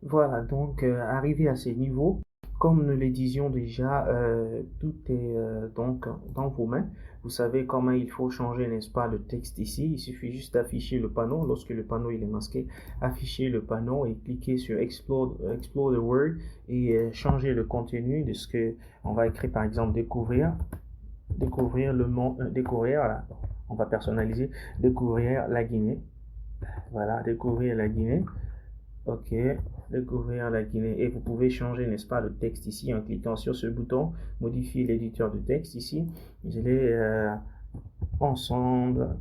Voilà, donc arrivé à ces niveaux, comme nous le disions déjà, tout est donc dans vos mains. Vous savez comment il faut changer, n'est-ce pas, le texte ici. Il suffit juste d'afficher le panneau. Lorsque le panneau il est masqué, afficher le panneau et cliquer sur Explore the Word et changer le contenu de ce que on va écrire, par exemple, découvrir le monde, découvrir, voilà, on va personnaliser, découvrir la Guinée. Voilà, découvrir la Guinée. Ok, découvrir la Guinée. Et vous pouvez changer, n'est-ce pas, le texte ici en cliquant sur ce bouton, modifier l'éditeur de texte ici. Je l'ai ensemble.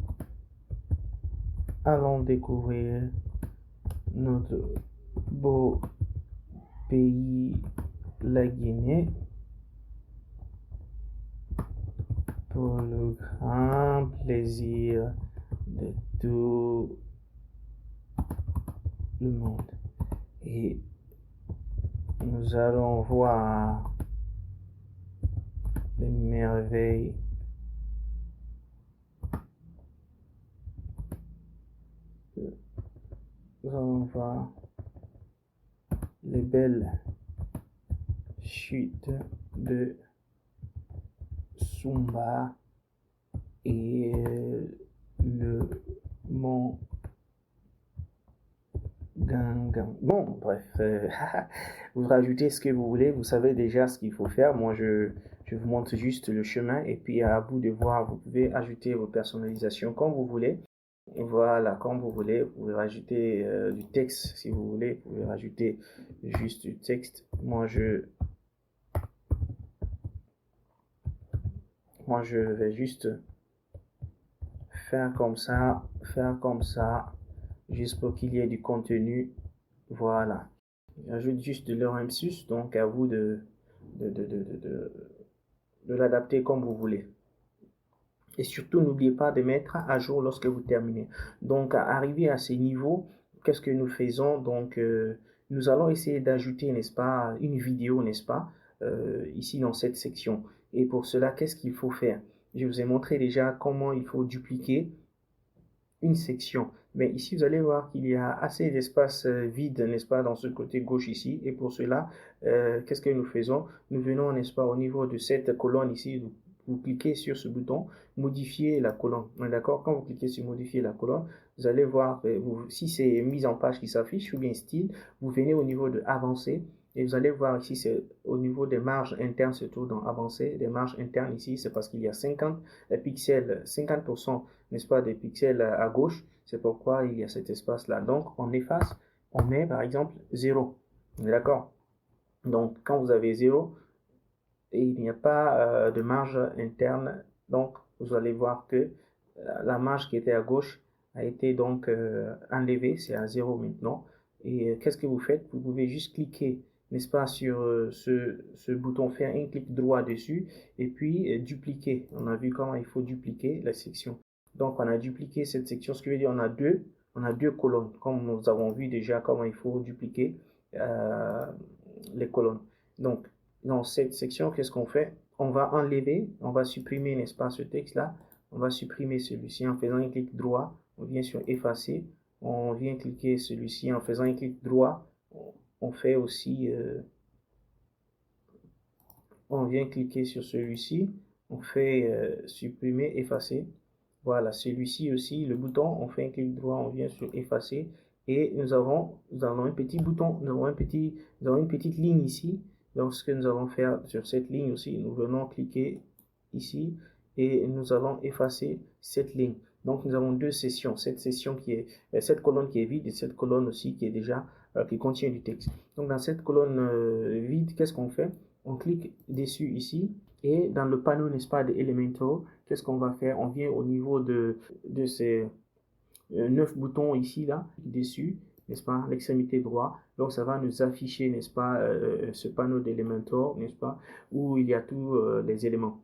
Allons découvrir notre beau pays, la Guinée, pour le grand plaisir de tout le monde. Et nous allons voir les merveilles. Nous allons voir les belles chutes de Sumba et le mont Gangan. Bon, bref, vous rajoutez ce que vous voulez, vous savez déjà ce qu'il faut faire. Moi, je vous montre juste le chemin et puis à vous de voir, vous pouvez ajouter vos personnalisations comme vous voulez. Voilà, comme vous voulez, vous pouvez rajouter du texte si vous voulez, vous pouvez rajouter juste du texte. Moi, je vais juste faire comme ça, juste pour qu'il y ait du contenu. Voilà. J'ajoute juste de l'RMSUS, donc à vous de, de, de, de, de l'adapter comme vous voulez. Et surtout, n'oubliez pas de mettre à jour lorsque vous terminez. Donc, à arriver à ces niveaux, qu'est-ce que nous faisons? Donc, nous allons essayer d'ajouter, n'est-ce pas, une vidéo, n'est-ce pas, ici dans cette section. Et pour cela, qu'est-ce qu'il faut faire? Je vous ai montré déjà comment il faut dupliquer une section. Mais ici, vous allez voir qu'il y a assez d'espace vide, n'est-ce pas, dans ce côté gauche ici. Et pour cela, qu'est-ce que nous faisons? Nous venons, n'est-ce pas, au niveau de cette colonne ici, vous cliquez sur ce bouton, modifier la colonne. D'accord? Quand vous cliquez sur modifier la colonne, vous allez voir, si c'est mise en page qui s'affiche ou bien style, vous venez au niveau de avancer. Et vous allez voir ici, c'est au niveau des marges internes, surtout dans avancé, des marges internes ici, c'est parce qu'il y a 50 pixels, 50%, n'est-ce pas, des pixels à gauche. C'est pourquoi il y a cet espace-là. Donc, on efface, on met par exemple 0. D'accord? Donc, quand vous avez 0, et il n'y a pas de marge interne, donc vous allez voir que la marge qui était à gauche a été donc enlevée, c'est à 0 maintenant. Et qu'est-ce que vous faites? Vous pouvez juste cliquer, n'est-ce pas, sur ce bouton, faire un clic droit dessus, et puis dupliquer. On a vu comment il faut dupliquer la section. Donc on a dupliqué cette section, ce qui veut dire on a deux colonnes, comme nous avons vu déjà comment il faut dupliquer euh, les colonnes. Donc dans cette section, qu'est-ce qu'on fait? On va enlever, on va supprimer, n'est-ce pas, ce texte-là. On va supprimer celui-ci en faisant un clic droit. On vient sur effacer. On vient cliquer celui-ci en faisant un clic droit. On fait aussi, on vient cliquer sur celui-ci. On fait supprimer, effacer. Voilà, celui-ci aussi, le bouton, on fait un clic droit, on vient sur effacer. Et nous avons un petit bouton, nous avons une petite ligne ici. Donc, ce que nous allons faire sur cette ligne aussi, nous venons cliquer ici et nous allons effacer cette ligne. Donc, nous avons deux sessions. Cette colonne qui est vide et cette colonne aussi qui est déjà, qui contient du texte. Donc, dans cette colonne vide, qu'est-ce qu'on fait? On clique dessus ici et dans le panneau, n'est-ce pas, de Elementor, qu'est-ce qu'on va faire? On vient au niveau de ces 9 boutons ici, là, dessus, n'est-ce pas, à l'extrémité droite. Donc, ça va nous afficher, n'est-ce pas, ce panneau d'Elementor, n'est-ce pas, où il y a tous les éléments.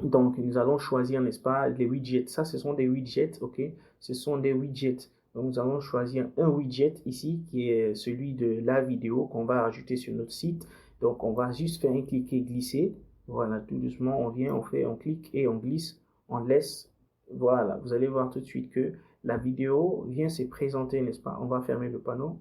Donc, nous allons choisir, n'est-ce pas, les widgets. Ça, ce sont des widgets, ok? Ce sont des widgets. Donc, nous allons choisir un widget ici, qui est celui de la vidéo qu'on va ajouter sur notre site. Donc, on va juste faire un clic et glisser. Voilà, tout doucement, on vient, on clique et on glisse, on laisse. Voilà, vous allez voir tout de suite que la vidéo vient se présenter, n'est-ce pas? On va fermer le panneau.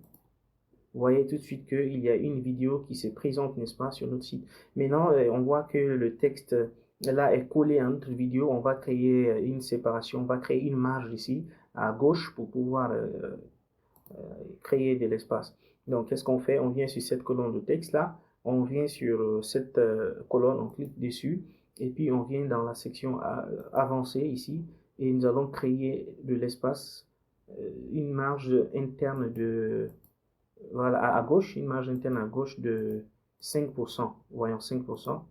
vous voyez tout de suite qu'il y a une vidéo qui se présente, n'est-ce pas, sur notre site. Maintenant, on voit que le texte là est collé à notre vidéo. On va créer une séparation, on va créer une marge ici à gauche pour pouvoir créer de l'espace. Donc, qu'est-ce qu'on fait? On vient sur cette colonne de texte là, on vient sur cette colonne, on clique dessus, et puis on vient dans la section avancée ici, et nous allons créer de l'espace, une marge interne de, voilà, à gauche, une marge interne à gauche de 5%. Voyons 5%.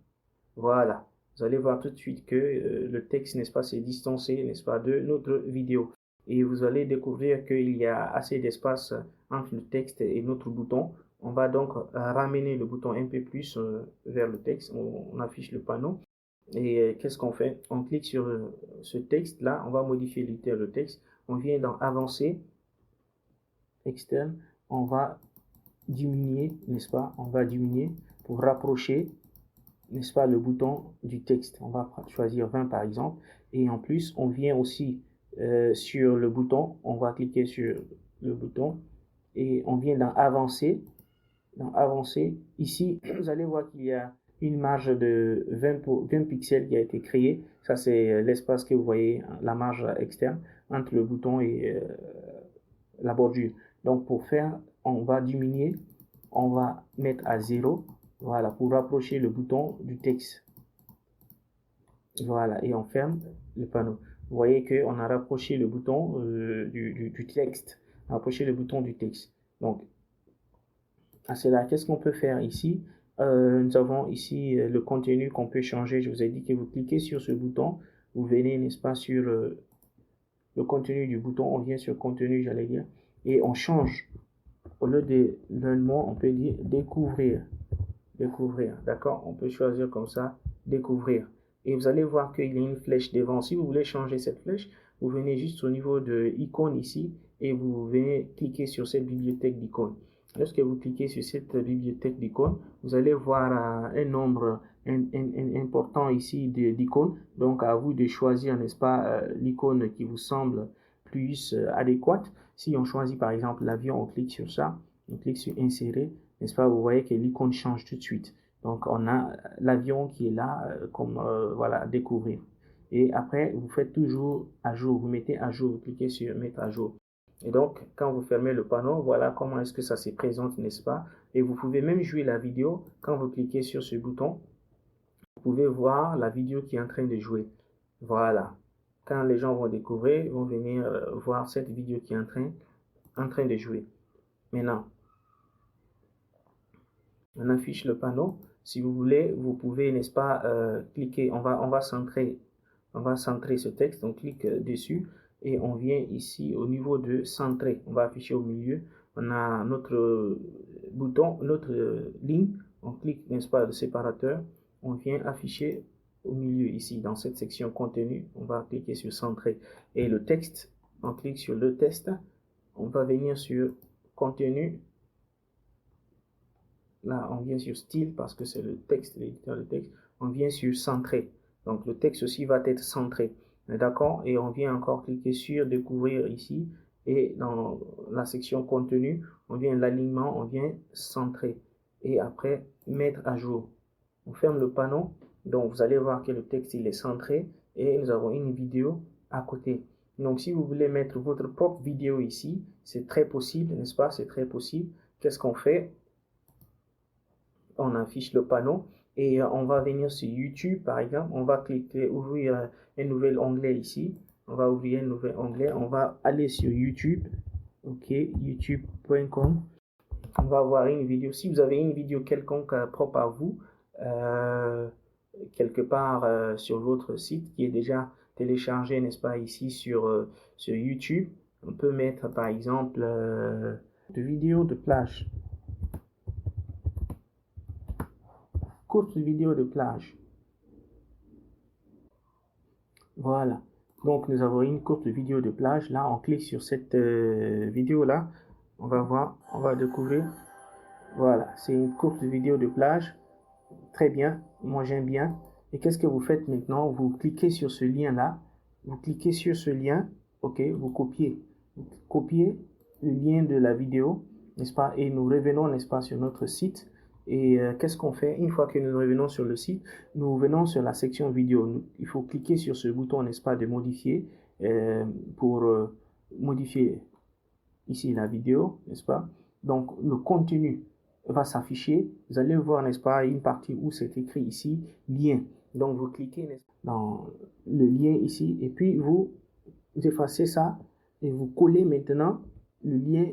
Voilà. Vous allez voir tout de suite que le texte, n'est-ce pas, s'est distancé, n'est-ce pas, de notre vidéo. Et vous allez découvrir qu'il y a assez d'espace entre le texte et notre bouton. On va donc ramener le bouton un peu plus vers le texte. On affiche le panneau. Et qu'est-ce qu'on fait? On clique sur ce texte-là. On va modifier le texte. On vient dans Avancer, Externe. On va diminuer, n'est-ce pas? On va diminuer pour rapprocher, n'est-ce pas, le bouton du texte. On va choisir 20 par exemple. Et en plus, on vient aussi sur le bouton. On va cliquer sur le bouton et on vient dans Avancer. Dans Avancer, ici, vous allez voir qu'il y a une marge de 20 pixels qui a été créée. Ça, c'est l'espace que vous voyez, la marge externe entre le bouton et la bordure. Donc, pour faire, on va diminuer, on va mettre à 0. Voilà, pour rapprocher le bouton du texte. Voilà, et on ferme le panneau. Vous voyez qu'on a rapproché le bouton du texte. Rapproché le bouton du texte. Donc, à cela, qu'est-ce qu'on peut faire ici? Nous avons ici le contenu qu'on peut changer. Je vous ai dit que vous cliquez sur ce bouton. Vous venez, n'est-ce pas, sur le contenu du bouton. On vient sur contenu, j'allais dire. Et on change. Au lieu de l'événement, on peut dire découvrir. Découvrir, d'accord? On peut choisir comme ça, découvrir. Et vous allez voir qu'il y a une flèche devant. Si vous voulez changer cette flèche, vous venez juste au niveau de icône ici et vous venez cliquer sur cette bibliothèque d'icônes. Lorsque vous cliquez sur cette bibliothèque d'icônes, vous allez voir un nombre important ici d'icônes. Donc, à vous de choisir, n'est-ce pas, l'icône qui vous semble plus adéquate. Si on choisit par exemple l'avion, on clique sur ça, on clique sur insérer, n'est-ce pas, vous voyez que l'icône change tout de suite. Donc, on a l'avion qui est là comme, voilà, à découvrir. Et après, vous faites toujours à jour, vous mettez à jour, vous cliquez sur mettre à jour. Et donc, quand vous fermez le panneau, voilà comment est-ce que ça se présente, n'est-ce pas? Et vous pouvez même jouer la vidéo. Quand vous cliquez sur ce bouton, vous pouvez voir la vidéo qui est en train de jouer. Voilà. Quand les gens vont découvrir, ils vont venir voir cette vidéo qui est en train de jouer. Maintenant, on affiche le panneau. Si vous voulez, vous pouvez, n'est-ce pas, cliquer. On va centrer ce texte. On clique dessus. Et on vient ici au niveau de centrer. On va afficher au milieu. On a notre bouton, notre ligne. On clique, n'est-ce pas, le séparateur. On vient afficher au milieu ici, dans cette section contenu. On va cliquer sur centrer. Et le texte, on clique sur le texte. On va venir sur contenu. Là, on vient sur style parce que c'est le texte, l'éditeur de texte. On vient sur centrer. Donc, le texte aussi va être centré. D'accord? Et on vient encore cliquer sur découvrir ici. Et dans la section contenu, on vient l'alignement, on vient centrer. Et après, mettre à jour. On ferme le panneau. Donc, vous allez voir que le texte, il est centré. Et nous avons une vidéo à côté. Donc, si vous voulez mettre votre propre vidéo ici, c'est très possible, n'est-ce pas? C'est très possible. Qu'est-ce qu'on fait? On affiche le panneau et on va venir sur YouTube par exemple. On va cliquer, ouvrir un nouvel onglet ici. On va ouvrir un nouvel onglet. On va aller sur YouTube. Ok, youtube.com. On va voir une vidéo. Si vous avez une vidéo quelconque propre à vous, quelque part sur votre site qui est déjà téléchargé, n'est-ce pas, ici sur YouTube, on peut mettre par exemple de vidéos de plage. Courte vidéo de plage. Voilà. Donc, nous avons une courte vidéo de plage. Là, on clique sur cette vidéo-là. On va voir, on va découvrir. Voilà, c'est une courte vidéo de plage. Très bien. Moi, j'aime bien. Et qu'est-ce que vous faites maintenant? Vous cliquez sur ce lien-là. Vous cliquez sur ce lien. OK, vous copiez. Vous copiez le lien de la vidéo. n'est-ce pas? Et nous revenons, n'est-ce pas, sur notre site. Et qu'est-ce qu'on fait? Une fois que nous revenons sur le site, nous venons sur la section vidéo. Il faut cliquer sur ce bouton, n'est-ce pas, de modifier pour modifier ici la vidéo, n'est-ce pas? Donc, le contenu va s'afficher. Vous allez voir, n'est-ce pas, une partie où c'est écrit ici, lien. Donc, vous cliquez dans le lien ici et puis vous effacez ça et vous collez maintenant le lien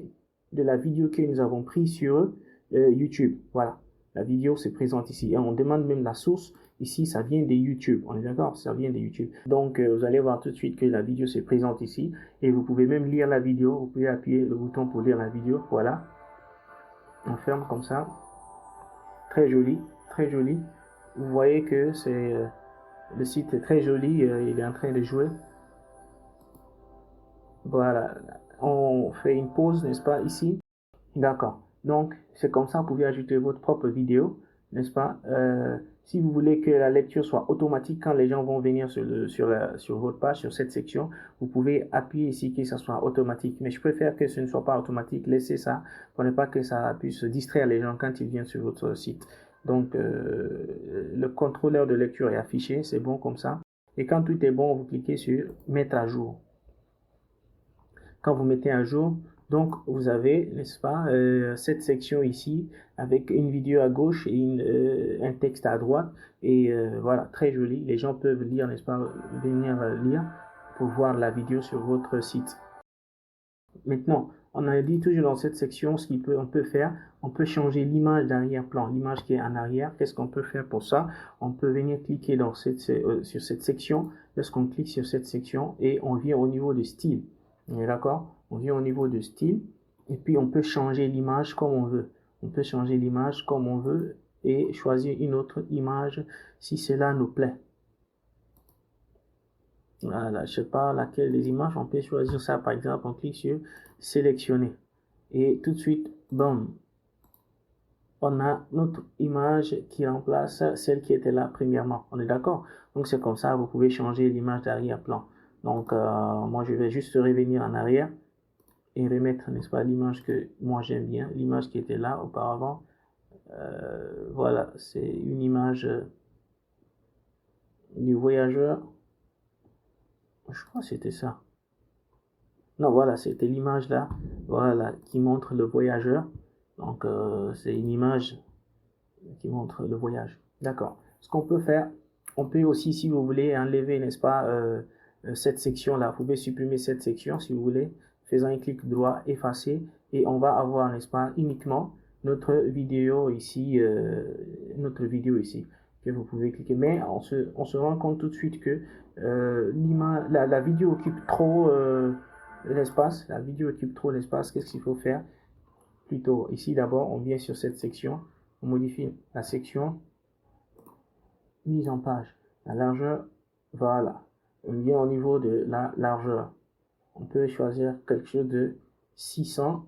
de la vidéo que nous avons pris sur YouTube. Voilà, la vidéo se présente ici. Et on demande même la source. Ici, ça vient de YouTube. On est d'accord? Ça vient de YouTube. Donc, vous allez voir tout de suite que la vidéo se présente ici. Et vous pouvez même lire la vidéo. Vous pouvez appuyer le bouton pour lire la vidéo. Voilà. On ferme comme ça. Très joli. Très joli. Vous voyez que c'est le site est très joli. Il est en train de jouer. Voilà. On fait une pause, n'est-ce pas, ici. D'accord. Donc, c'est comme ça, vous pouvez ajouter votre propre vidéo, n'est-ce pas? Si vous voulez que la lecture soit automatique quand les gens vont venir sur votre page, sur cette section, vous pouvez appuyer ici que ça soit automatique. Mais je préfère que ce ne soit pas automatique. Laissez ça pour ne pas que ça puisse distraire les gens quand ils viennent sur votre site. Donc, le contrôleur de lecture est affiché, c'est bon comme ça. Et quand tout est bon, vous cliquez sur Mettre à jour. Quand vous mettez à jour, donc vous avez, n'est-ce pas, cette section ici avec une vidéo à gauche et un texte à droite. Et voilà, très joli. Les gens peuvent lire, n'est-ce pas, venir lire pour voir la vidéo sur votre site. Maintenant, on a dit toujours dans cette section ce qu'on peut faire. On peut changer l'image d'arrière-plan, l'image qui est en arrière. Qu'est-ce qu'on peut faire pour ça? On peut venir cliquer sur cette section. Lorsqu'on clique sur cette section et on vient au niveau de style. On est d'accord? On vient au niveau de style et puis on peut changer l'image comme on veut. On peut changer l'image comme on veut et choisir une autre image si cela nous plaît. Voilà, je sais pas laquelle des images, on peut choisir ça. Par exemple, on clique sur sélectionner et tout de suite, bam, on a notre image qui remplace celle qui était là premièrement. On est d'accord? Donc c'est comme ça, vous pouvez changer l'image d'arrière-plan. Donc moi je vais juste revenir en arrière et remettre, n'est-ce pas, l'image que moi j'aime bien, l'image qui était là auparavant. Voilà, c'est une image du voyageur. Je crois que c'était ça. Non, voilà, c'était l'image là, voilà, qui montre le voyageur. Donc c'est une image qui montre le voyage. D'accord. Ce qu'on peut faire, on peut aussi, si vous voulez, enlever, n'est-ce pas, cette section-là. Vous pouvez supprimer cette section si vous voulez, faisant un clic droit, effacer, et on va avoir, n'est-ce pas, uniquement notre vidéo ici, que vous pouvez cliquer. Mais on se rend compte tout de suite que la vidéo occupe trop l'espace. La vidéo occupe trop l'espace. Qu'est-ce qu'il faut faire? Plutôt, ici d'abord, on vient sur cette section. On modifie la section mise en page. La largeur, voilà. On vient au niveau de la largeur. On peut choisir quelque chose de 600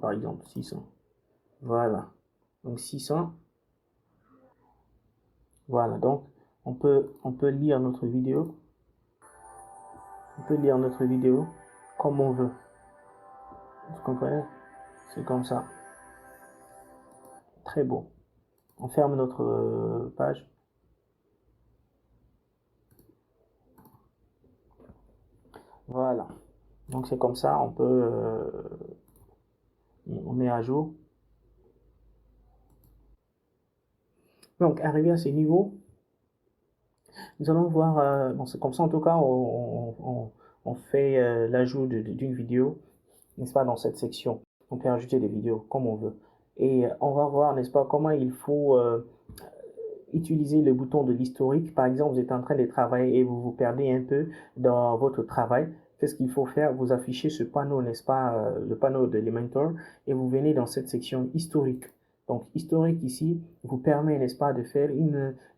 par exemple, 600. Voilà. Donc 600. Voilà. Donc on peut lire notre vidéo. On peut lire notre vidéo comme on veut. Vous comprenez? C'est comme ça. Très beau. On ferme notre page. Voilà. Donc c'est comme ça, on peut on met à jour. Donc arrivé à ce niveau, nous allons voir, bon, c'est comme ça en tout cas, on fait l'ajout d'une vidéo, n'est-ce pas, dans cette section. On peut ajouter des vidéos comme on veut. Et on va voir, n'est-ce pas, comment il faut utiliser le bouton de l'historique. Par exemple, vous êtes en train de travailler et vous vous perdez un peu dans votre travail. Qu'est-ce qu'il faut faire? Vous affichez ce panneau, n'est-ce pas, le panneau de Elementor, et vous venez dans cette section historique. Donc, historique ici vous permet, n'est-ce pas, de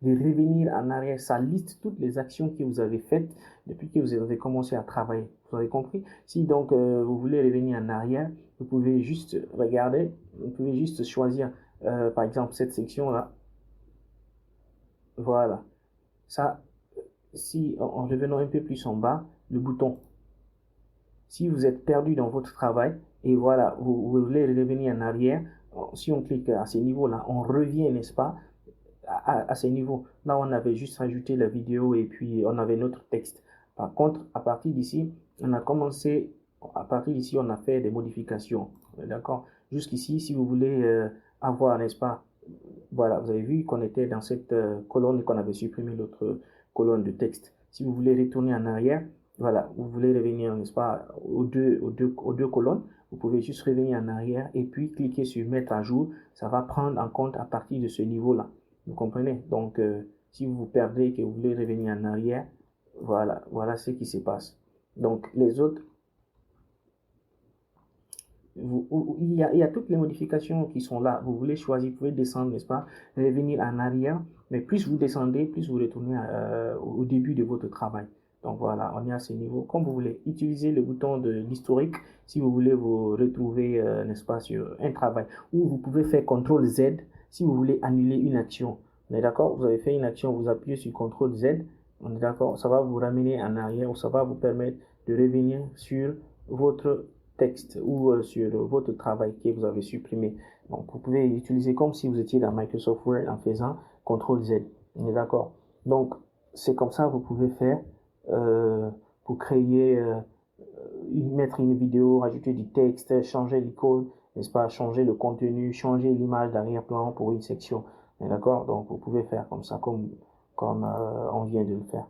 revenir en arrière. Ça liste toutes les actions que vous avez faites depuis que vous avez commencé à travailler. Vous avez compris? Si donc vous voulez revenir en arrière, vous pouvez juste regarder, vous pouvez juste choisir, par exemple, cette section-là. Voilà. Ça, si en revenant un peu plus en bas, le bouton. Si vous êtes perdu dans votre travail et voilà, vous voulez revenir en arrière. Si on clique à ce niveau-là, on revient, n'est-ce pas, à ces niveaux. Là, on avait juste rajouté la vidéo et puis on avait notre texte. Par contre, à partir d'ici, on a commencé, à partir d'ici, on a fait des modifications. D'accord? Jusqu'ici, si vous voulez avoir, n'est-ce pas, voilà, vous avez vu qu'on était dans cette colonne et qu'on avait supprimé l'autre colonne de texte. Si vous voulez retourner en arrière, voilà, vous voulez revenir, n'est-ce pas, aux deux colonnes, vous pouvez juste revenir en arrière et puis cliquer sur mettre à jour. Ça va prendre en compte à partir de ce niveau-là. Vous comprenez? Donc, si vous vous perdez et que vous voulez revenir en arrière, voilà ce qui se passe. Donc, les autres, il y a toutes les modifications qui sont là. Vous voulez choisir, vous pouvez descendre, n'est-ce pas, revenir en arrière. Mais plus vous descendez, plus vous retournez au début de votre travail. Donc voilà, on est à ce niveau. Comme vous voulez, utilisez le bouton de l'historique si vous voulez vous retrouver, n'est-ce pas, sur un travail. Ou vous pouvez faire CTRL Z si vous voulez annuler une action. On est d'accord? Vous avez fait une action, vous appuyez sur CTRL Z. On est d'accord? Ça va vous ramener en arrière ou ça va vous permettre de revenir sur votre texte ou sur votre travail que vous avez supprimé. Donc, vous pouvez utiliser comme si vous étiez dans Microsoft Word en faisant CTRL Z. On est d'accord? Donc, c'est comme ça que vous pouvez faire pour créer, mettre une vidéo, rajouter du texte, changer l'icône, n'est-ce pas, changer le contenu, changer l'image d'arrière-plan pour une section. D'accord? Donc, vous pouvez faire comme ça, comme on vient de le faire.